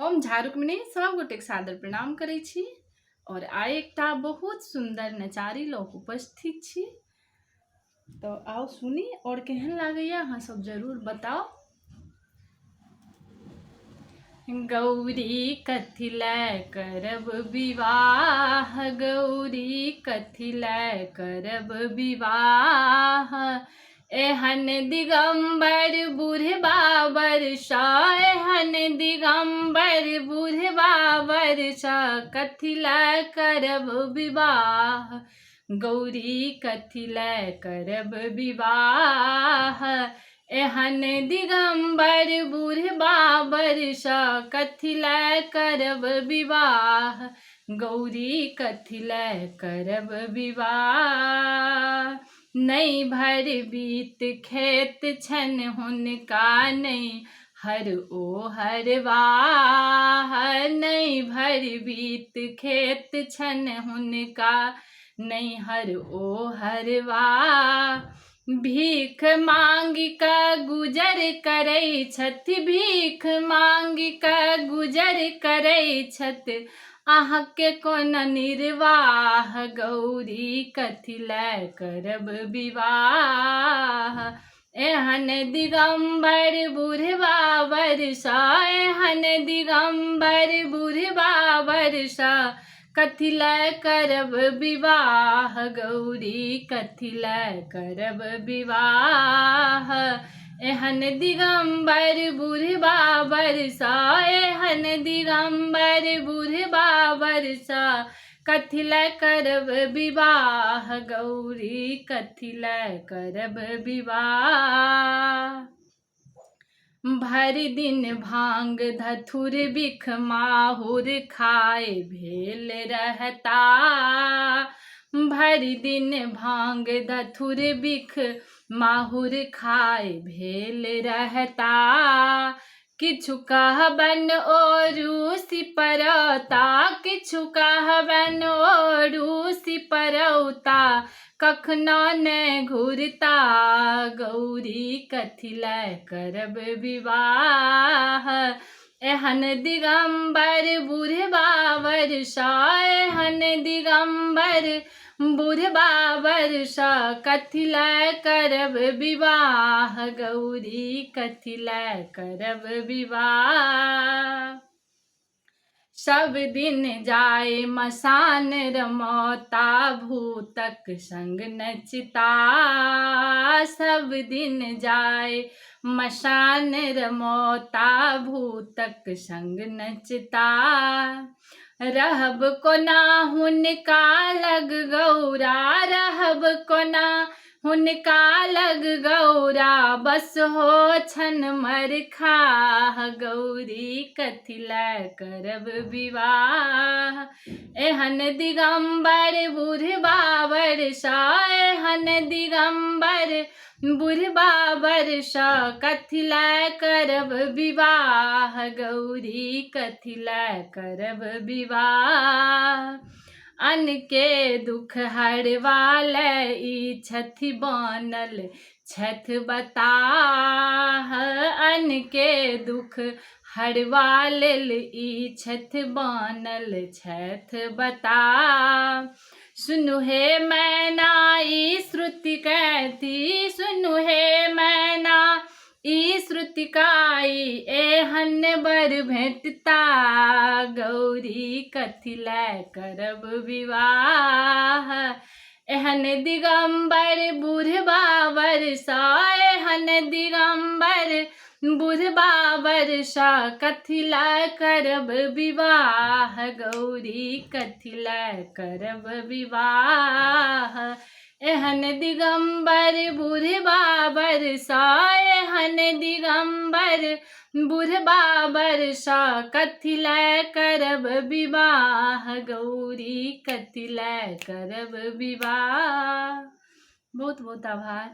हम झारुकमणि सब गोटे सादर प्रणाम करै छी और आइ एकटा बहुत सुंदर नचारी लोक उपस्थित छी। तो आओ सुनी और केहन लागैया अहाँ सब जरूर बताओ। गौरी कथी लय करब विवाह, गौरी कथी लय करब विवाह, एहन दिगंबर बुढ़बा वर्षा, एहन दिगंबर बुढ़बा वर्षा, कथी लय करब विवाह, गौरी कथी लय करब विवाह, एहन दिगंबर बुढ़बा वर्षा, कथी लय करब विवाह, गौरी कथी लय करब विवाह, नहीं भर बीत खेत छन हुनका, नहीं हर ओ हरवाह, नहीं भर बीत खेत छन हुनका, नहीं हर ओ हरवाह, भीख मांगि कऽ गुजर करै छथि, भीख मांगि कऽ गुजर करै छथि, अहाँके कोन निर्वाह, गौरी कथी लय करब विवाह, एहन दिगंबर बुढ़बा वर्षा, एहन दिगंबर बुढ़बा वर्षा, कथी लय करब विवाह, गौरी कथी लय करब विवाह, एहन दिगंबर बुढ़बा वर्षा, एहन दिगंबर बुढ़बा वर्षा, कथी लय करब विवाह, गौरी कथी लय करब विवाह, भरि दिन भांग धथुर बिख माहुर खाए भेल रहता, भरि दिन भांग धथुर बिख माहुर खाए भेल रहता, किछु कहबन ओ रूसी परौता, किछु कहबन ओ रूसी परौता, कखनो ने घुरता, गौरी कथी लय करब विवाह, एहन दिगंबर बुढ़बा वर्षा, एहन दिगंबर बुढ़बा वर्षा, कथी लय करब विवाह, गौरी कथी लय करब विवाह, सब दिन जाय मसान रमौता, भूतक संग नचता, सब दिन जाय मसान रमौता, भूतक संग नचता, रहब कोना हुनका लग गौरा, रहब कोना हुनका लग गौरा, बस हो छन मरखा, गौरी कथी लय करब विवाह, एहन दिगंबर बुढ़बा वर्षा, एहन दिगंबर बुढ़बा वर्षा, कथी लय करब विवाह, गौरी कथी लय करब विवाह, अन्न के दुख हरवा लय ई छथि बनल छथि बताह, अन्न के दुख हरवा लेल ई छथि बनल छथि बताह, सुनु हे मैना ई श्रुति कहती, सुनु हे मैना ई श्रुति काई, एहन बर भेटता, गौरी कथी लय करब विवाह, एहन दिगंबर बुढ़बा वर्षा, एहन दिगंबर बुढ़बा वर्षा, कथी लय करब विवाह, गौरी कथी लय करब विवाह, एहन दिगंबर बुढ़बा वर्षा, एहन दिगंबर बुढ़बा वर्षा, कथी लय करब विवाह, गौरी कथी लय करब विवाह। बहुत बहुत आभार।